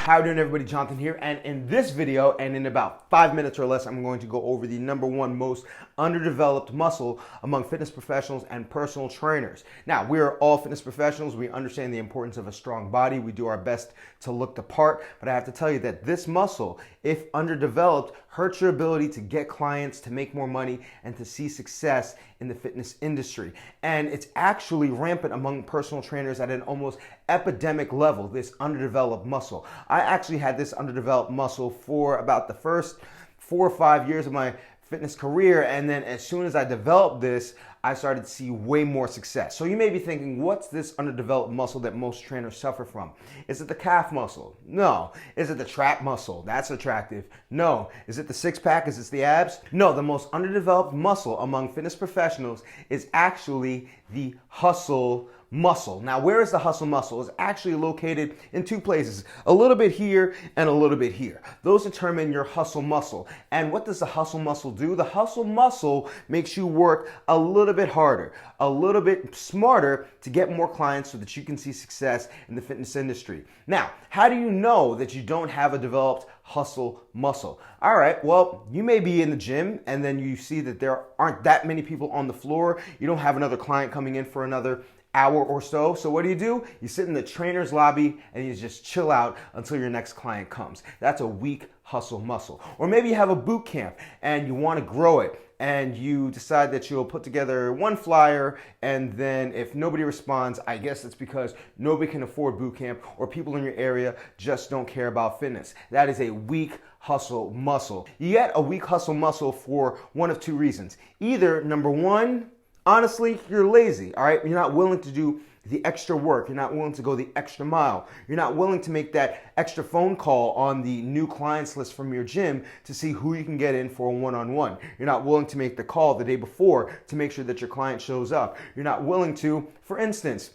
How are you doing, everybody? Jonathan here, and in this video, and in about 5 minutes or less, I'm going to go over the number one most underdeveloped muscle among fitness professionals and personal trainers. Now, we are all fitness professionals. We understand the importance of a strong body. We do our best to look the part, but I have to tell you that this muscle, if underdeveloped, hurts your ability to get clients, to make more money, and to see success in the fitness industry. And it's actually rampant among personal trainers at an almost epidemic level, this underdeveloped muscle. I actually had this underdeveloped muscle for about the first 4 or 5 years of my fitness career, and then as soon as I developed this, I started to see way more success. So you may be thinking, what's this underdeveloped muscle that most trainers suffer from? Is it the calf muscle? No. Is it the trap muscle? That's attractive. No. Is it the six pack? Is it the abs? No, the most underdeveloped muscle among fitness professionals is actually the hustle muscle. Now, where is the hustle muscle? It's actually located in two places, a little bit here and a little bit here. Those determine your hustle muscle. And what does the hustle muscle do? The hustle muscle makes you work a little bit harder, a little bit smarter to get more clients so that you can see success in the fitness industry. Now, how do you know that you don't have a developed hustle muscle? All right, well, you may be in the gym and then you see that there aren't that many people on the floor. You don't have another client coming in for another hour or so. So what do? You sit in the trainer's lobby and you just chill out until your next client comes. That's a weak hustle muscle. Or maybe you have a boot camp and you want to grow it, and you decide that you'll put together one flyer, and then if nobody responds, I guess it's because nobody can afford boot camp or people in your area just don't care about fitness. That is a weak hustle muscle. You get a weak hustle muscle for one of two reasons. Either, number one, honestly, you're lazy, all right? You're not willing to do the extra work. You're not willing to go the extra mile. You're not willing to make that extra phone call on the new clients list from your gym to see who you can get in for a one-on-one. You're not willing to make the call the day before to make sure that your client shows up. You're not willing to, for instance,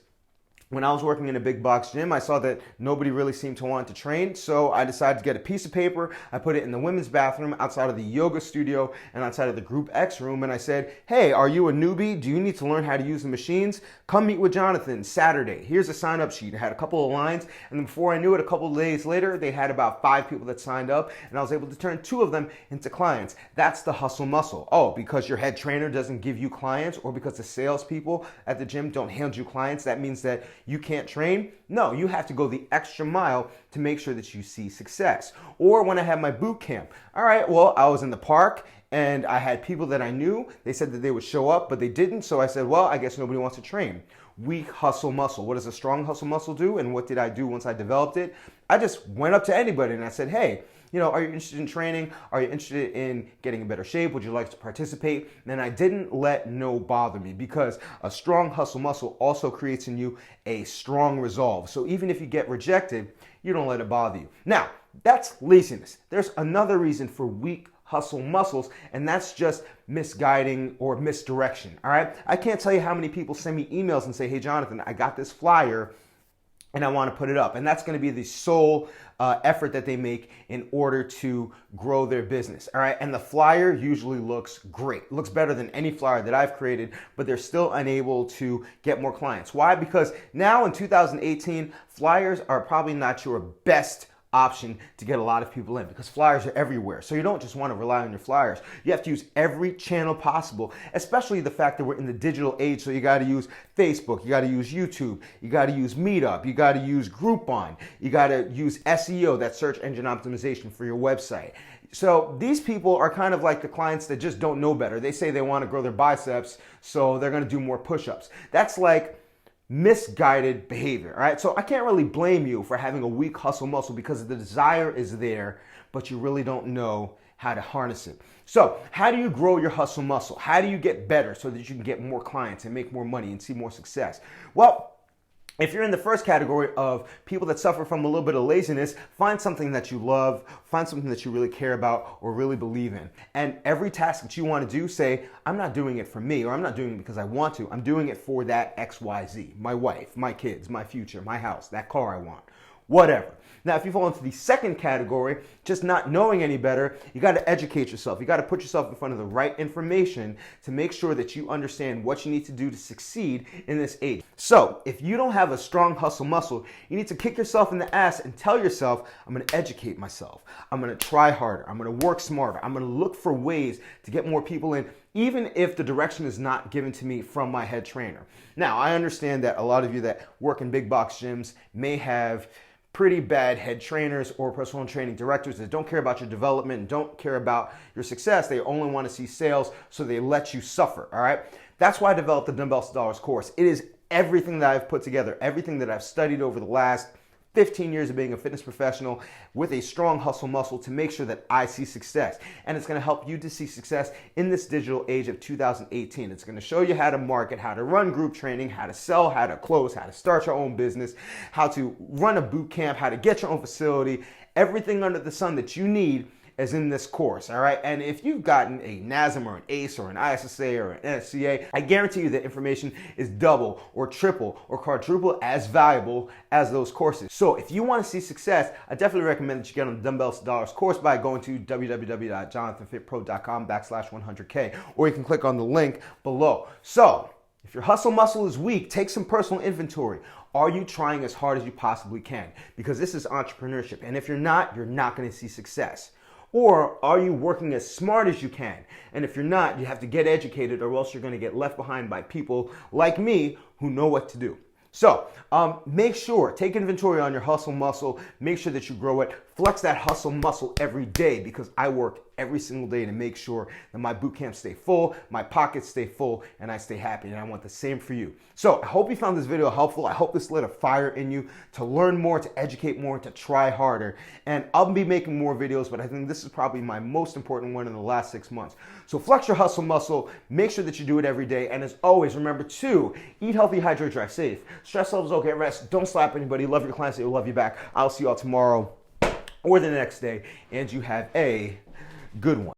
when I was working in a big box gym, I saw that nobody really seemed to want to train, so I decided to get a piece of paper. I put it in the women's bathroom outside of the yoga studio and outside of the Group X room, and I said, hey, are you a newbie? Do you need to learn how to use the machines? Come meet with Jonathan Saturday. Here's a sign-up sheet. I had a couple of lines, and then before I knew it, a couple of days later, they had about 5 people that signed up, and I was able to turn 2 of them into clients. That's the hustle muscle. Oh, because your head trainer doesn't give you clients, or because the salespeople at the gym don't hand you clients, that means that you can't train? No, you have to go the extra mile to make sure that you see success. Or when I had my boot camp, all right, well, I was in the park and I had people that I knew. They said that they would show up, but they didn't. So I said, well, I guess nobody wants to train. Weak hustle muscle. What does a strong hustle muscle do? And what did I do once I developed it? I just went up to anybody and I said, hey, are you interested in training? Are you interested in getting in better shape? Would you like to participate? And I didn't let no bother me, because a strong hustle muscle also creates in you a strong resolve. So even if you get rejected, you don't let it bother you. Now, that's laziness. There's another reason for weak hustle muscles, and that's just misguiding or misdirection, all right? I can't tell you how many people send me emails and say, hey, Jonathan, I got this flyer and I want to put it up. And that's going to be the sole effort that they make in order to grow their business, all right? And the flyer usually looks great. Looks better than any flyer that I've created, but they're still unable to get more clients. Why? Because now in 2018, flyers are probably not your best option to get a lot of people in, because flyers are everywhere. So you don't just want to rely on your flyers. You have to use every channel possible, especially the fact that we're in the digital age. So you got to use Facebook, you got to use YouTube, you got to use Meetup, you got to use Groupon, you got to use SEO, that's search engine optimization, for your website. So these people are kind of like the clients that just don't know better. They say they want to grow their biceps, so they're going to do more push-ups. That's like misguided behavior, all right? So I can't really blame you for having a weak hustle muscle, because the desire is there, but you really don't know how to harness it. So how do you grow your hustle muscle? How do you get better so that you can get more clients and make more money and see more success? Well, if you're in the first category of people that suffer from a little bit of laziness, find something that you love, find something that you really care about or really believe in. And every task that you want to do, say, I'm not doing it for me, or I'm not doing it because I want to. I'm doing it for that XYZ, my wife, my kids, my future, my house, that car I want. whatever. Now, if you fall into the second category, just not knowing any better, you got to educate yourself. You got to put yourself in front of the right information to make sure that you understand what you need to do to succeed in this age. So, if you don't have a strong hustle muscle, you need to kick yourself in the ass and tell yourself, I'm going to educate myself. I'm going to try harder. I'm going to work smarter. I'm going to look for ways to get more people in, even if the direction is not given to me from my head trainer. Now, I understand that a lot of you that work in big box gyms may have pretty bad head trainers or personal training directors that don't care about your development and don't care about your success. They only want to see sales, so they let you suffer, all right? That's why I developed the Dumbbells to Dollars course. It is everything that I've put together, everything that I've studied over the last 15 years of being a fitness professional with a strong hustle muscle to make sure that I see success. And it's going to help you to see success in this digital age of 2018. It's going to show you how to market, how to run group training, how to sell, how to close, how to start your own business, how to run a boot camp, how to get your own facility. Everything under the sun that you need is in this course, all right? And if you've gotten a NASM or an ACE or an ISSA or an NSCA, I guarantee you that information is double or triple or quadruple as valuable as those courses. So if you want to see success, I definitely recommend that you get on the Dumbbells to Dollars course by going to www.jonathanfitpro.com/100K, or you can click on the link below. So if your hustle muscle is weak, take some personal inventory. Are you trying as hard as you possibly can? Because this is entrepreneurship. And if you're not going to see success. Or are you working as smart as you can? And if you're not, you have to get educated, or else you're going to get left behind by people like me who know what to do. So make sure, take inventory on your hustle muscle, make sure that you grow it, flex that hustle muscle every day, because I work every single day to make sure that my boot camps stay full, my pockets stay full, and I stay happy, and I want the same for you. So I hope you found this video helpful. I hope this lit a fire in you to learn more, to educate more, to try harder. And I'll be making more videos, but I think this is probably my most important one in the last 6 months. So flex your hustle muscle, make sure that you do it every day, and as always, remember to eat healthy, hydrate, drive safe. Stress levels okay, rest, don't slap anybody, love your clients, they will love you back. I'll see you all tomorrow or the next day, and you have a good one.